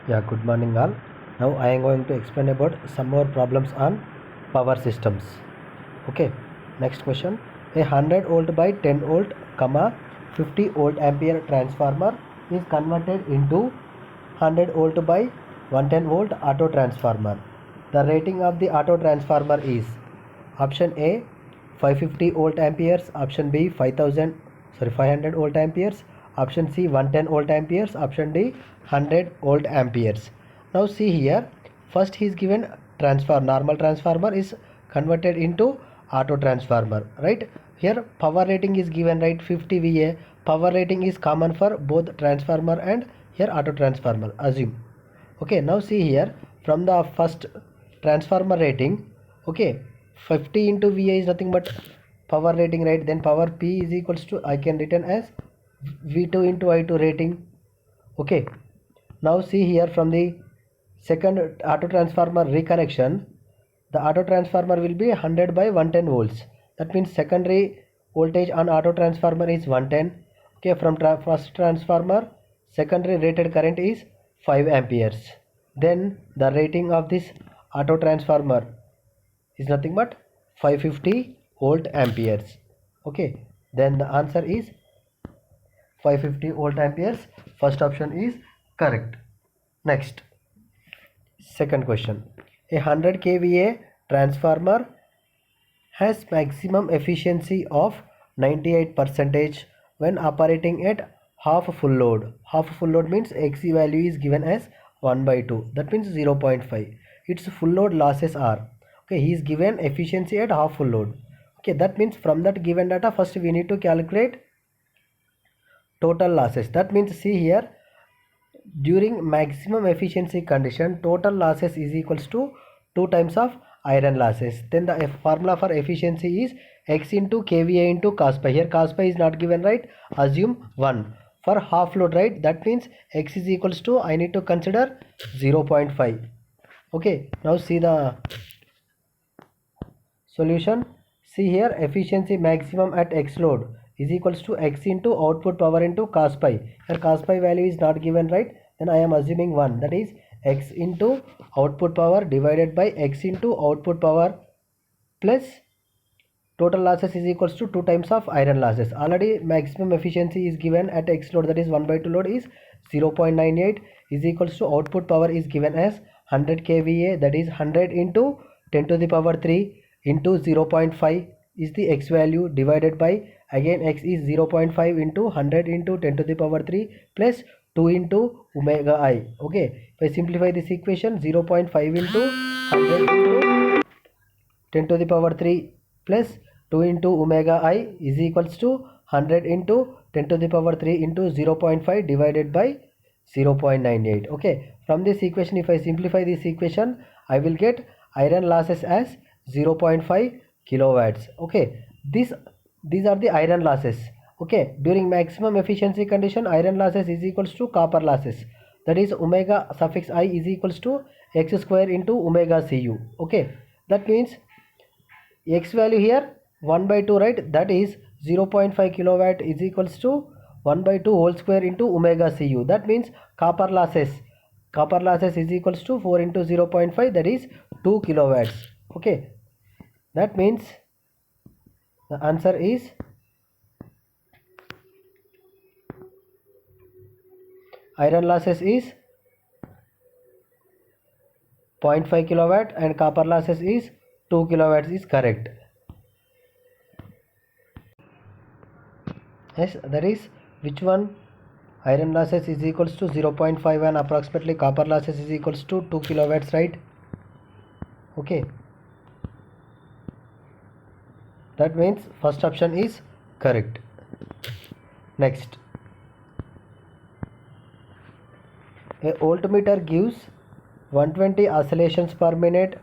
Yeah, good morning all. Now I am going to explain about some more problems on power systems. Okay, next question. A 100 volt by 10 volt, 50 volt ampere transformer is converted into 100 volt by 110 volt auto transformer. The rating of the auto transformer is option A 550 volt amperes, option B 500 volt amperes, option C 110 volt amperes, option D 100 volt amperes. Now see here, first he is given normal transformer is converted into auto transformer, right? Here power rating is given, right? 50 VA. Power rating is common for both transformer and here auto transformer, assume. Okay, now see here, from the first transformer rating, okay, 50 into VA is nothing but power rating, right? Then power P is equals to, I can written as V2 into I2 rating. Okay, now see here, from the second auto transformer reconnection, the auto transformer will be 100 by 110 volts. That means secondary voltage on auto transformer is 110. Okay, from first transformer, secondary rated current is 5 amperes. Then the rating of this auto transformer is nothing but 550 volt amperes. Okay, then the answer is 550 volt amperes. First option is correct. Next, second question. A 100 kVA transformer has maximum efficiency of 98% when operating at half full load. Half full load means XC value is given as 1 by 2. That means 0.5. Its full load losses are, okay, he is given efficiency at half full load. Okay, that means from that given data, first we need to calculate total losses. That means see here, during maximum efficiency condition, total losses is equals to 2 times of iron losses. Then the formula for efficiency is X into kVA into cos pi. Here cos pi is not given, right? Assume 1 for half load, right? That means X is equals to, I need to consider 0.5. okay, now see the solution. See here, efficiency maximum at X load is equals to X into output power into cos pi. Here cos pi value is not given, right? Then I am assuming 1, that is X into output power divided by X into output power plus total losses is equals to 2 times of iron losses. Already maximum efficiency is given at X load, that is 1 by 2 load is 0.98 is equals to output power is given as 100 kVA, that is 100 into 10 to the power 3 into 0.5 is the X value divided by, again X is 0.5 into 100 into 10 to the power 3 plus 2 into omega I. Okay, if I simplify this equation, 0.5 into 100 into 10 to the power 3 plus 2 into omega I is equals to 100 into 10 to the power 3 into 0.5 divided by 0.98. Okay, from this equation, if I simplify this equation, I will get iron losses as 0.5 kilowatts. Okay, these are the iron losses. Okay, during maximum efficiency condition, iron losses is equals to copper losses, that is omega suffix I is equals to X square into omega Cu. Okay, that means X value here 1 by 2, right? That is 0.5 kilowatt is equals to 1 by 2 whole square into omega Cu. That means copper losses is equals to 4 into 0.5, that is 2 kilowatts. Okay, that means the answer is iron losses is 0.5 kilowatt and copper losses is 2 kilowatts is correct. Yes, that is which one? Iron losses is equals to 0.5 and approximately copper losses is equals to 2 kilowatts, right? Okay, that means first option is correct. Next, a voltmeter gives 120 oscillations per minute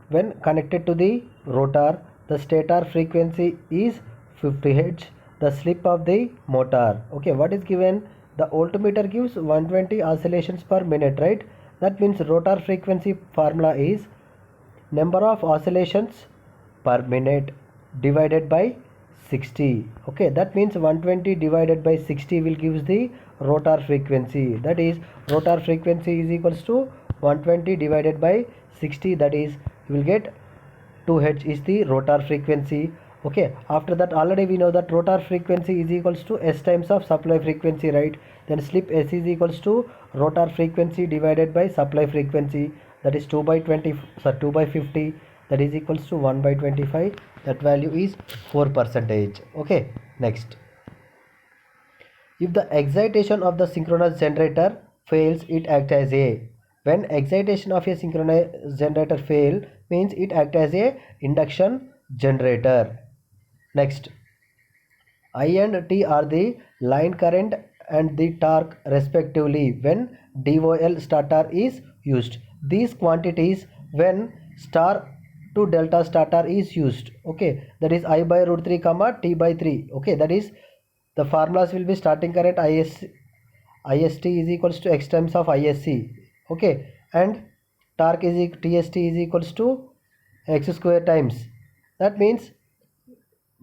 when connected to the rotor. The stator frequency is 50 Hz. The slip of the motor. Okay, what is given? The voltmeter gives 120 oscillations per minute, right? That means rotor frequency formula is number of oscillations per minute divided by 60. Okay, that means 120 divided by 60 will gives the rotor frequency. That is, rotor frequency is equals to 120 divided by 60. That is, you will get 2 Hz is the rotor frequency. Okay, after that already we know that rotor frequency is equals to S times of supply frequency, right? Then slip S is equals to rotor frequency divided by supply frequency. That is 2 by 20, sorry, 2 by 50. That is equals to 1 by 25. That value is 4%. Okay, next. If the excitation of the synchronous generator fails, it acts as a. When excitation of a synchronous generator fail, means it acts as a induction generator. Next, I and T are the line current and the torque respectively when DOL starter is used. These quantities when star to delta starter is used. Okay, that is I by root 3 comma T by 3. Okay, that is the formulas will be starting current IST is equals to X times of ISC. Okay, and torque is TST is equals to X square times. That means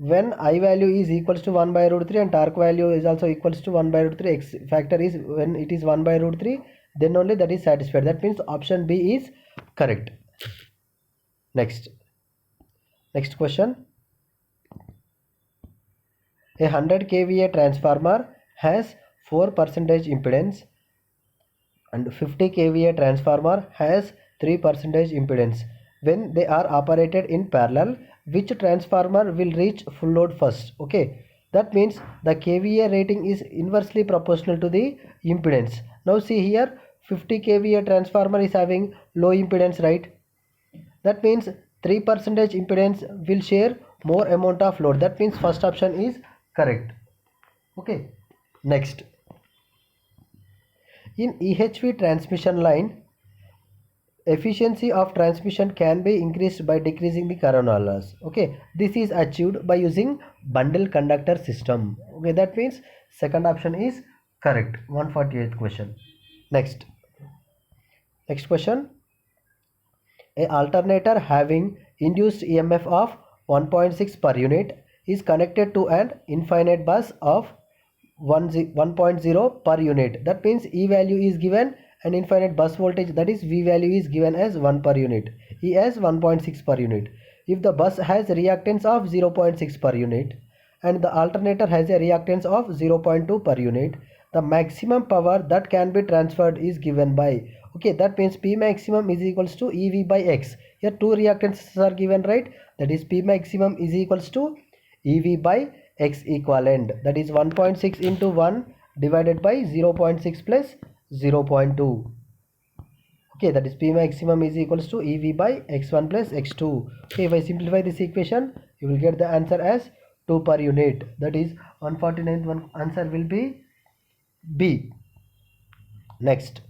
when I value is equals to 1 by root 3 and torque value is also equals to 1 by root 3, X factor is when it is 1 by root 3, then only that is satisfied. That means option B is correct. Next question. A 100 kVA transformer has 4% impedance and 50 kVA transformer has 3% impedance. When they are operated in parallel, which transformer will reach full load first? Okay, that means the kVA rating is inversely proportional to the impedance. Now see here, 50 kVA transformer is having low impedance, right? That means 3% impedance will share more amount of load. That means first option is correct. Okay, next. In EHV transmission line, efficiency of transmission can be increased by decreasing the corona loss. Okay, this is achieved by using bundle conductor system. Okay, that means second option is correct. 148th question. Next question. A alternator having induced EMF of 1.6 per unit is connected to an infinite bus of 1.0 per unit. That means E value is given and infinite bus voltage, that is V value, is given as 1 per unit. E as 1.6 per unit. If the bus has reactance of 0.6 per unit and the alternator has a reactance of 0.2 per unit, the maximum power that can be transferred is given by, okay, that means P maximum is equals to EV by X. Here two reactances are given, right? That is P maximum is equals to EV by X equivalent, that is 1.6 into 1 divided by 0.6 plus 0.2. Okay, that is P maximum is equals to EV by X1 plus X2. Okay, if I simplify this equation, you will get the answer as 2 per unit. That is 149th one answer will be B. Next,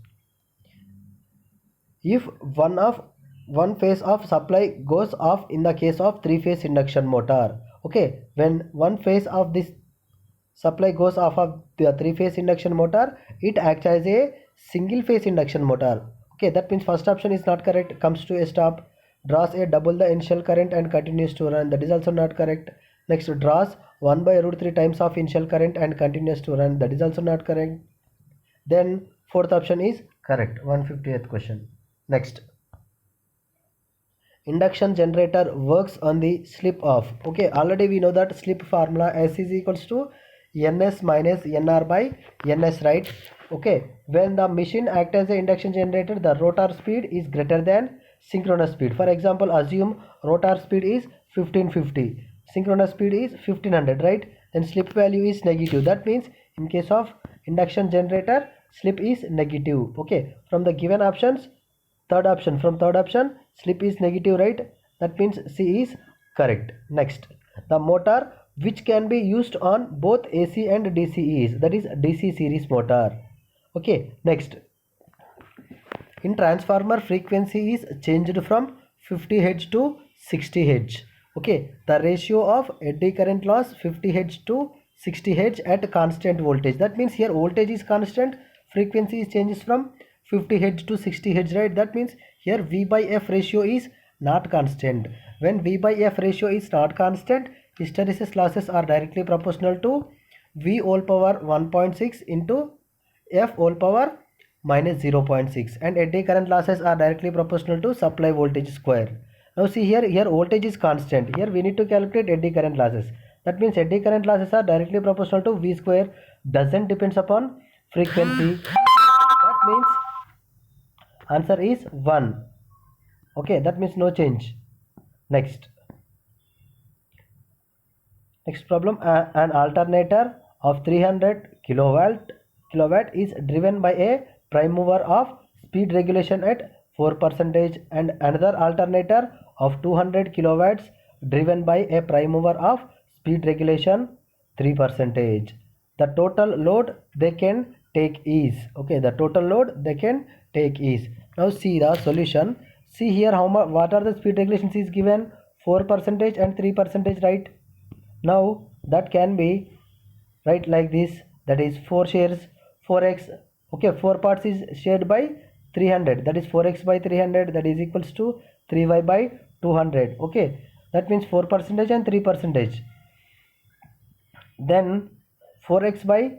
if one phase of supply goes off in the case of 3-phase induction motor, okay, when one phase of this supply goes off of the 3-phase induction motor, it acts as a single phase induction motor. Okay, that means first option is not correct, comes to a stop, draws a double the initial current and continues to run, that is also not correct. Next, draws 1 by root 3 times of initial current and continues to run, that is also not correct. Then fourth option is correct. 150th question. Next, induction generator works on the slip of, okay, already we know that slip formula S is equals to Ns minus Nr by Ns, right? Okay, when the machine acts as an induction generator, the rotor speed is greater than synchronous speed. For example, assume rotor speed is 1550, synchronous speed is 1500, right? Then slip value is negative. That means in case of induction generator, slip is negative. Okay, from the given options, third option slip is negative, right? That means C is correct. Next, the motor which can be used on both AC and DC is, that is DC series motor. Okay, next, in transformer frequency is changed from 50 Hz to 60 Hz. Okay, the ratio of eddy current loss 50 Hz to 60 Hz at constant voltage. That means here voltage is constant, frequency is changes from 50 Hz to 60 Hz, right? That means here V by F ratio is not constant. When V by F ratio is not constant, hysteresis losses are directly proportional to V whole power 1.6 into F whole power minus 0.6, and eddy current losses are directly proportional to supply voltage square. Now see here voltage is constant. Here we need to calculate eddy current losses. That means eddy current losses are directly proportional to V square, doesn't depends upon frequency. That means answer is 1. Okay, that means no change. Next problem, an alternator of 300 kilowatt is driven by a prime mover of speed regulation at 4% and another alternator of 200 kilowatts driven by a prime mover of speed regulation 3%. The total load they can take is, okay, the total load they can take is. Now see the solution. See here how much, what are the speed regulations is given, 4% and 3%, right? Now that can be right like this, that is 4 shares 4x, okay, 4 parts is shared by 300, that is 4x by 300, that is equals to 3y by 200. Okay, that means 4% and 3%. Then 4x by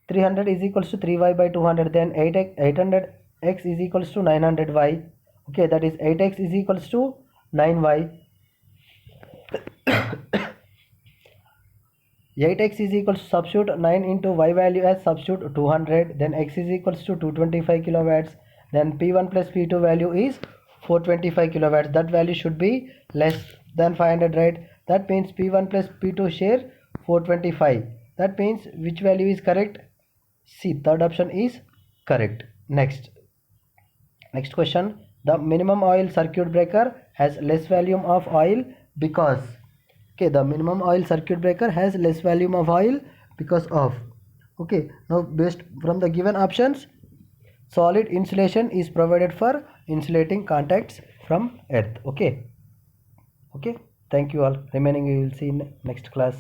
300 is equals to 3y by 200. Then 800x is equals to 900y. Okay, that is 8x is equals to 9y. 8x is equals to substitute 9 into y value as substitute 200, then x is equals to 225 kilowatts, then P1 plus P2 value is 425 kilowatts. That value should be less than 500, right? That means P1 plus P2 share 425. That means which value is correct? C, third option is correct. Next question, the minimum oil circuit breaker has less volume of oil because, okay, the minimum oil circuit breaker has less volume of oil because of, okay, now based from the given options, solid insulation is provided for insulating contacts from earth. Okay, thank you all. Remaining we will see in next class.